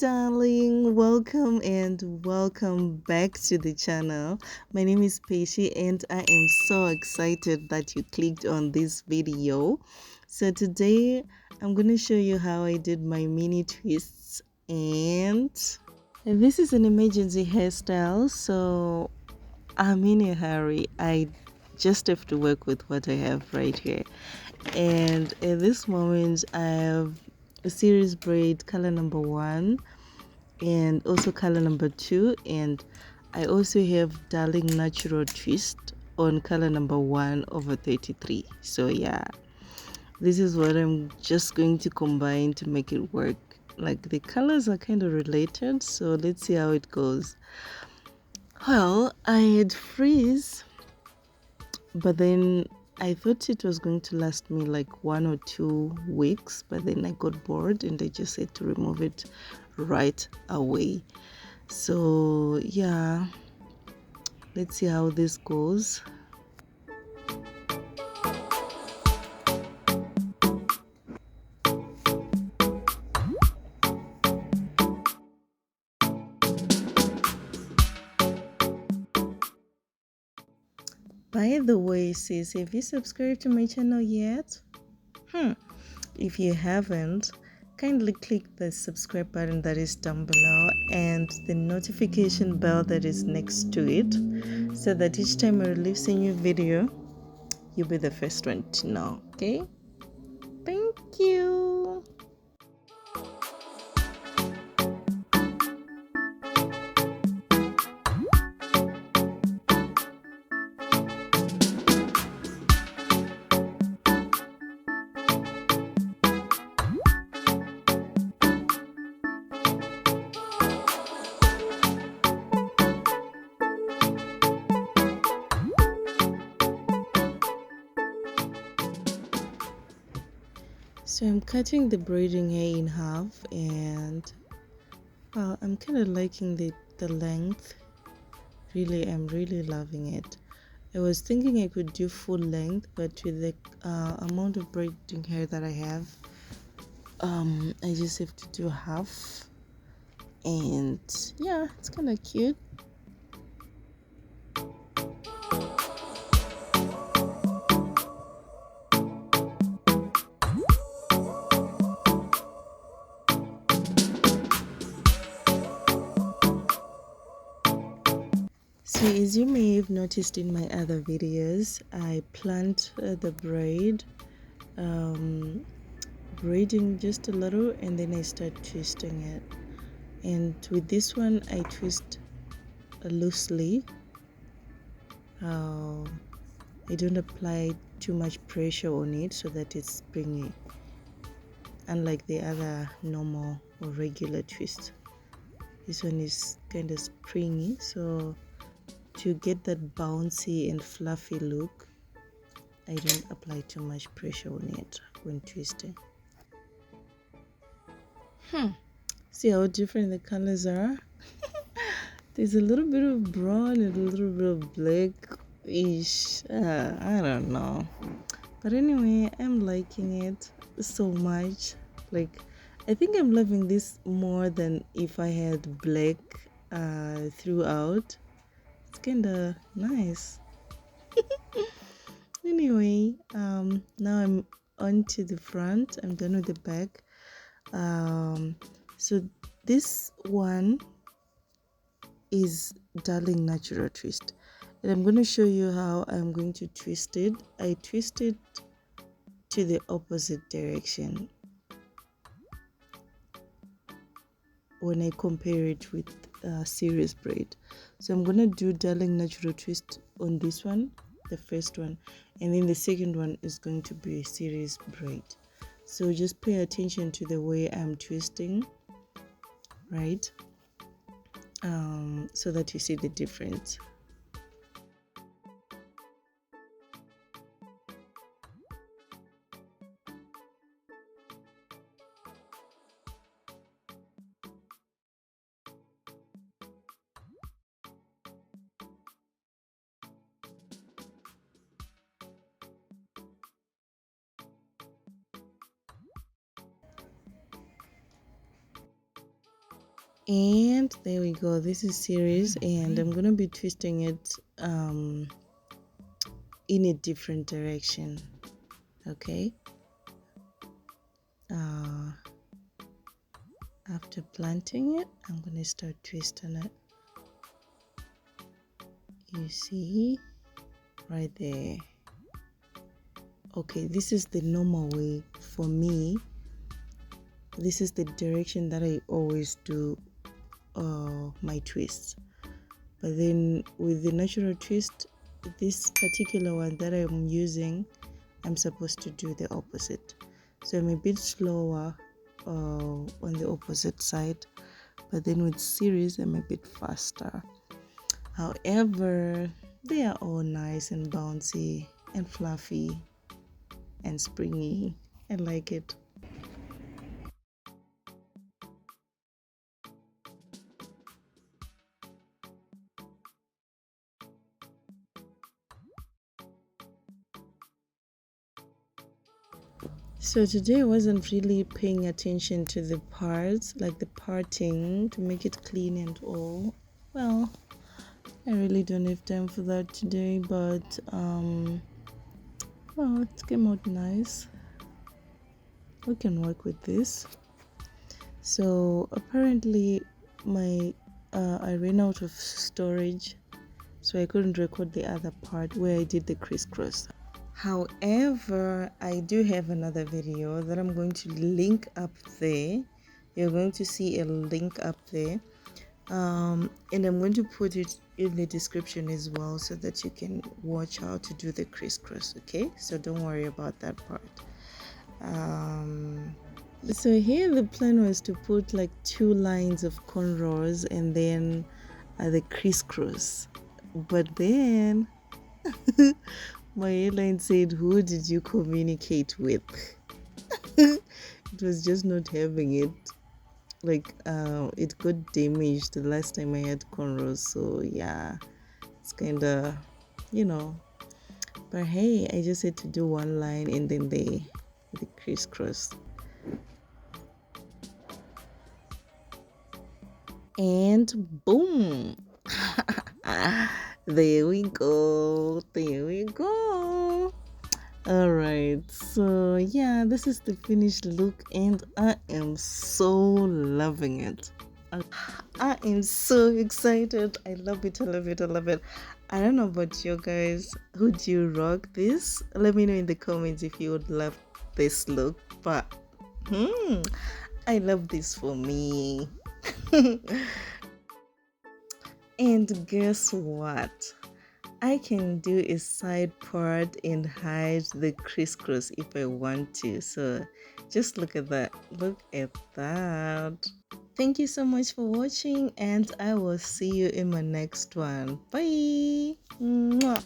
darling, welcome and welcome back to the channel. My name is Peishi and I am so excited that you clicked on this video. So today I'm going to show you how I did my mini twists, and this is an emergency hairstyle, so I'm in a hurry. I just have to work with what I have right here. And at this moment I have a Ceres braid color number 1 and also color number 2, and I also have darling natural twist on color number 1/33. So yeah, this is what I'm just going to combine to make it work. Like, the colors are kind of related, so let's see how it goes. Well, I had freeze, but then I thought it was going to last me like 1 or 2 weeks, but then I got bored and I just had to remove it right away. So yeah, let's see how this goes. By the way, sis, have you subscribed to my channel yet? If you haven't, kindly click the subscribe button that is down below and the notification bell that is next to it, so that each time I release a new video, you'll be the first one to know. Okay, thank you. So I'm cutting the braiding hair in half, and well, I'm kind of liking the length. Really, I'm really loving it. I was thinking I could do full length, but with the amount of braiding hair that I have, I just have to do half, and yeah, it's kind of cute. So as you may have noticed in my other videos, I plant the braid, braiding just a little, and then I start twisting it. And with this one, I twist loosely. I don't apply too much pressure on it so that it's springy, unlike the other normal or regular twist. This one is kind of springy, so to get that bouncy and fluffy look, I don't apply too much pressure on it when twisting. See how different the colors are? There's a little bit of brown and a little bit of black-ish. I don't know. But anyway, I'm liking it so much. Like, I think I'm loving this more than if I had black throughout. It's kind of nice. Anyway, now I'm on to the front. I'm done with the back. So this one is darling natural twist, and I'm going to show you how I'm going to twist it. I twist it to the opposite direction when I compare it with Ceres braid. So I'm going to do darling natural twist on this one, the first one, and then the second one is going to be Ceres braid. So just pay attention to the way I'm twisting, right? So that you see the difference. And there we go. This is Ceres, and I'm gonna be twisting it in a different direction. Okay. uh, After planting it, I'm gonna start twisting it. You see right there. Okay, this is the normal way for me. This is the direction that I always do my twists. But then with the natural twist, this particular one that I'm using, I'm supposed to do the opposite. So I'm a bit slower on the opposite side, but then with Ceres, I'm a bit faster. However, they are all nice and bouncy and fluffy and springy. I like it. So today I wasn't really paying attention to the parts, like the parting to make it clean and all. Well, I really don't have time for that today, but well, it came out nice. We can work with this. So apparently my I ran out of storage, so I couldn't record the other part where I did the crisscross. However, I do have another video that I'm going to link up there. You're going to see a link up there, and I'm going to put it in the description as well so that you can watch how to do the crisscross. Okay, so don't worry about that part. So here the plan was to put like 2 lines of cornrows and then the crisscross, but then my airline said, "Who did you communicate with?" It was just not having it. Like it got damaged the last time I had cornrows, so yeah, it's kind of, you know. But hey, I just had to do 1 line and then the crisscross. And boom. There we go. There we go. All right. So, yeah, this is the finished look and I am so loving it. I am so excited. I love it. I love it. I love it. I don't know about you guys. Would you rock this? Let me know in the comments if you would love this look. But I love this for me. And guess what? I can do a side part and hide the crisscross if I want to. So just look at that. Look at that. Thank you so much for watching, and I will see you in my next one. Bye. Mwah.